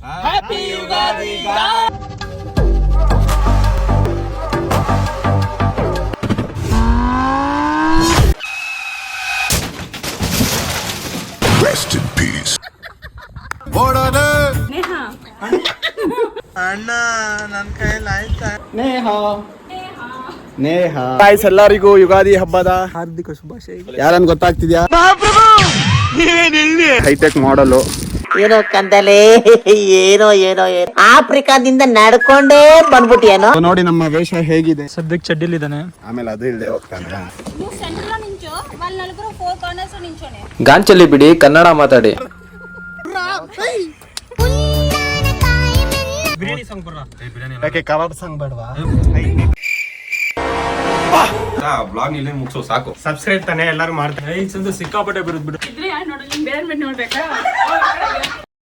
Happy Ugadi. Rest in peace. ಅಣ್ಣ ನನ್ನ ಕೈಯಲ್ಲಿ ಆಯ್ತಾ? ನೇಹ ಗಾಯ್ಸ್, ಎಲ್ಲರಿಗೂ ಯುಗಾದಿ ಹಬ್ಬದ ಹಾರ್ದಿಕ ಶುಭಾಶಯಗಳು. ಯಾರನ್ನು ಗೊತ್ತಾಗ್ತಿದ್ಯಾ? ಹೈಟೆಕ್ ಮಾಡಲು ಏನೋ ಕಂದಲೆ, ಏನೋ ಆಫ್ರಿಕಾದಿಂದ ನಡ್ಕೊಂಡೇ ಬಂದ್ಬಿಟ್ಟಿಯೇನೋ. ನೋಡಿ ನಮ್ಮ ವೇಷ ಹೇಗಿದೆ. ಸದ್ಯಕ್ಕೆ ಚಡ್ಡಿಲಿದ್ದಾನೆ, ಆಮೇಲೆ ಅದು ಇಲ್ಲದೆ ಹೋಗ್ತಾನೆ. ಗಾಂಚಲಿ ಬಿಡಿ, ಕನ್ನಡ ಮಾತಾಡಿ. ಯಾಕೆ ಕಬಾಬ್ ಸಂಗ್ ಬೇಡವಾ? ಬ್ಲಾಗ್ ಇಲ್ಲೇ ಮುಗಿಸೋ ಸಾಕು. ಸಬ್ಸ್ಕ್ರೈಬ್ ತಾನೆ ಎಲ್ಲರೂ ಮಾಡ್ತಾರೆ. ಸಿಕ್ಕಾಪಟ್ಟೆ ಬರುದ್ ಬಿಡು.